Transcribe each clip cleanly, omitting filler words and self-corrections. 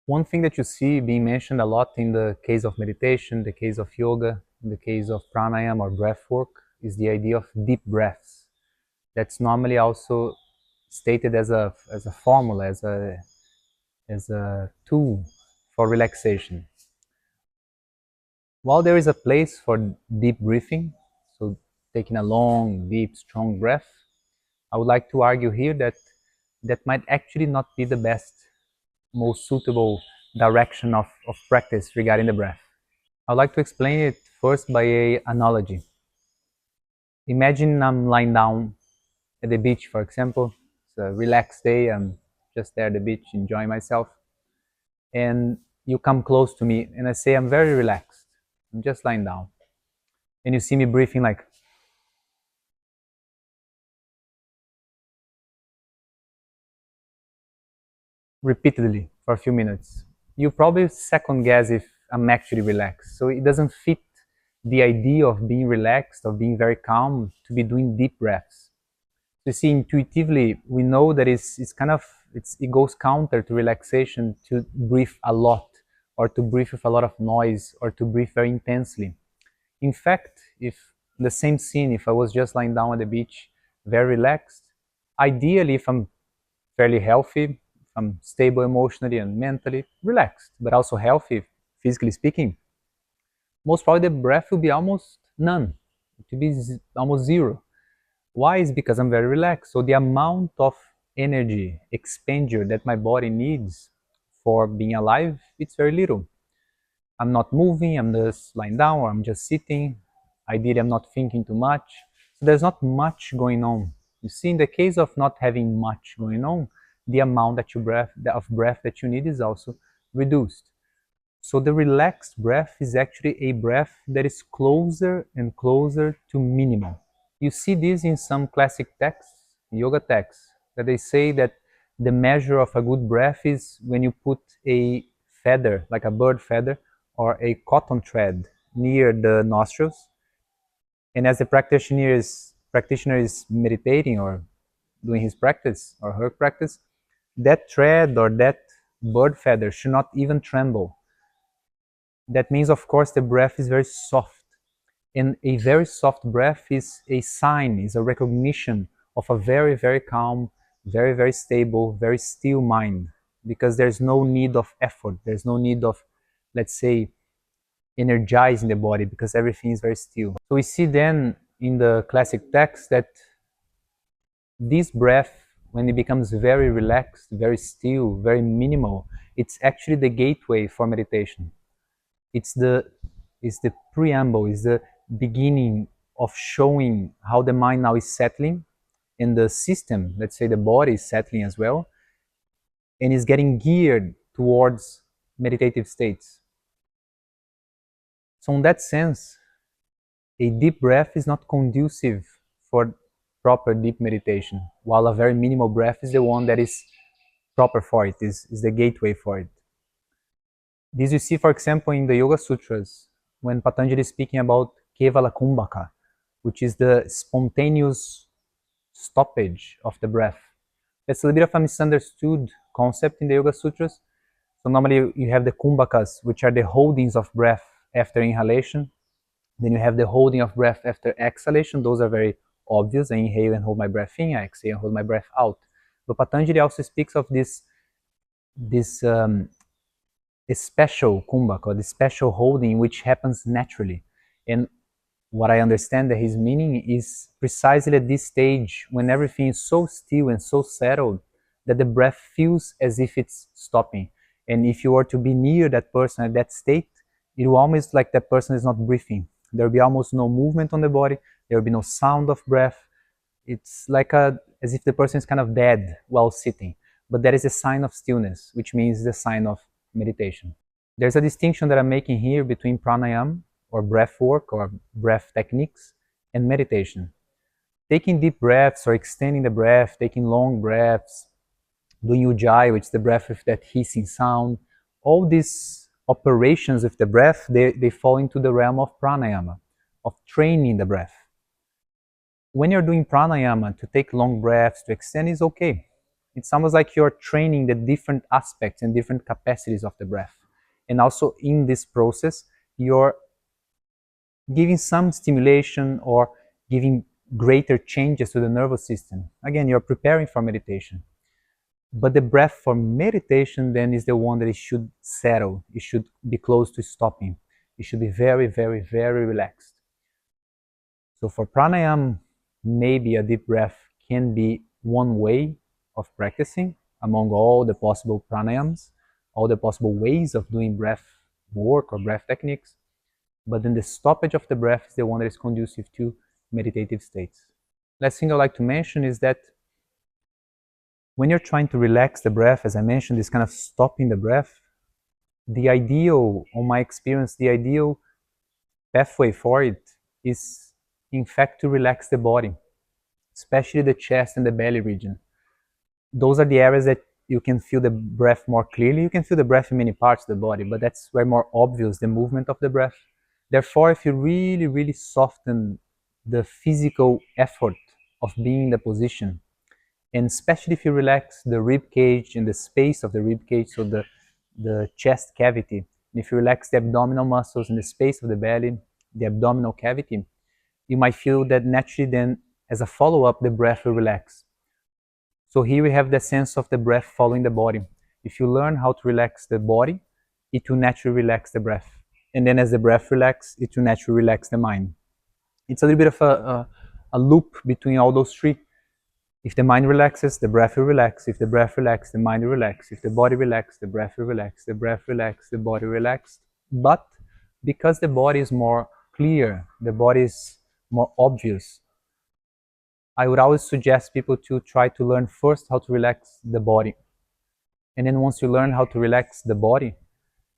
One thing that you see being mentioned a lot in the case of meditation, the case of yoga, in the case of pranayama or breath work, is the idea of deep breaths. That's normally also stated as a formula, as a tool for relaxation. While there is a place for deep breathing, so taking a long, deep, strong breath, I would like to argue here that that might actually not be the best, most suitable direction of practice regarding the breath. I'd like to explain it first by an analogy. Imagine I'm lying down at the beach, for example. It's a relaxed day. I'm just there at the beach enjoying myself. And you come close to me and I say, I'm very relaxed. I'm just lying down. And you see me breathing like repeatedly for a few minutes. You probably second guess if I'm actually relaxed. So it doesn't fit the idea of being relaxed, of being very calm, to be doing deep breaths. You see, intuitively, we know that it goes counter to relaxation to breathe a lot, or to breathe with a lot of noise, or to breathe very intensely. In fact, if the same scene, if I was just lying down at the beach, very relaxed, ideally, if I'm fairly healthy, if I'm stable emotionally and mentally, relaxed, but also healthy, physically speaking, most probably the breath will be almost none. It will be almost zero. Why? Is because I'm very relaxed. So the amount of energy expenditure that my body needs for being alive, it's very little. I'm not moving, I'm just lying down, or I'm just sitting. Ideally, I'm not thinking too much. So there's not much going on. You see, in the case of not having much going on, the amount of breath that you need is also reduced. So the relaxed breath is actually a breath that is closer and closer to minimal. You see this in some classic texts, yoga texts, that they say that the measure of a good breath is when you put a feather, like a bird feather, or a cotton thread near the nostrils. And as the practitioner is meditating or doing his practice or her practice, that thread or that bird feather should not even tremble. That means, of course, the breath is very soft. And a very soft breath is a sign, is a recognition of a very, very calm, very, very stable, very still mind. Because there's no need of effort. There's no need of, let's say, energizing the body because everything is very still. So we see then in the classic text that this breath, when it becomes very relaxed, very still, very minimal, it's actually the gateway for meditation. It's the preamble, is the beginning of showing how the mind now is settling, and the system, let's say the body, is settling as well, and is getting geared towards meditative states. So in that sense, a deep breath is not conducive for proper deep meditation, while a very minimal breath is the one that is proper for it, is the gateway for it. This you see, for example, in the Yoga Sutras, when Patanjali is speaking about Kevala Kumbhaka, which is the spontaneous stoppage of the breath. That's a little bit of a misunderstood concept in the Yoga Sutras. So normally you have the kumbhakas, which are the holdings of breath after inhalation. Then you have the holding of breath after exhalation. Those are very obvious. I inhale and hold my breath in. I exhale and hold my breath out. But Patanjali also speaks of this a special kumbhaka, or the special holding which happens naturally. And what I understand that his meaning is precisely at this stage when everything is so still and so settled that the breath feels as if it's stopping. And if you were to be near that person at that state, it will almost like that person is not breathing. There will be almost no movement on the body. There will be no sound of breath. It's like as if the person is kind of dead while sitting. But that is a sign of stillness, which means the sign of meditation. There's a distinction that I'm making here between pranayama, or breath work, or breath techniques, and meditation. Taking deep breaths or extending the breath, taking long breaths, doing ujjayi, which is the breath with that hissing sound, all these operations with the breath, they fall into the realm of pranayama, of training the breath. When you're doing pranayama, to take long breaths, to extend is okay. It's almost like you're training the different aspects and different capacities of the breath. And also in this process, you're giving some stimulation or giving greater changes to the nervous system. Again, you're preparing for meditation. But the breath for meditation then is the one that it should settle. It should be close to stopping. It should be very, very, very relaxed. So for pranayama, maybe a deep breath can be one way of practicing among all the possible pranayams, all the possible ways of doing breath work or breath techniques. But then the stoppage of the breath is the one that is conducive to meditative states. Last thing I'd like to mention is that when you're trying to relax the breath, as I mentioned, this kind of stopping the breath, the ideal, on my experience, the ideal pathway for it is, in fact, to relax the body, especially the chest and the belly region. Those are the areas that you can feel the breath more clearly. You can feel the breath in many parts of the body, but that's where more obvious the movement of the breath. Therefore, if you really, really soften the physical effort of being in the position, and especially if you relax the rib cage and the space of the rib cage, so the chest cavity, and if you relax the abdominal muscles in the space of the belly, the abdominal cavity, you might feel that naturally then, as a follow-up, the breath will relax. So here we have the sense of the breath following the body. If you learn how to relax the body, it will naturally relax the breath. And then as the breath relaxes, it will naturally relax the mind. It's a little bit of a loop between all those three. If the mind relaxes, the breath will relax. If the breath relaxes, the mind will relax. If the body relaxes, the breath will relax. The breath relaxes, the body relaxes. But because the body is more clear, the body is more obvious, I would always suggest people to try to learn first how to relax the body. And then once you learn how to relax the body,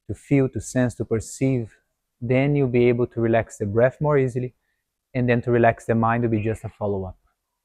to feel, to sense, to perceive, then you'll be able to relax the breath more easily, and then to relax the mind will be just a follow-up.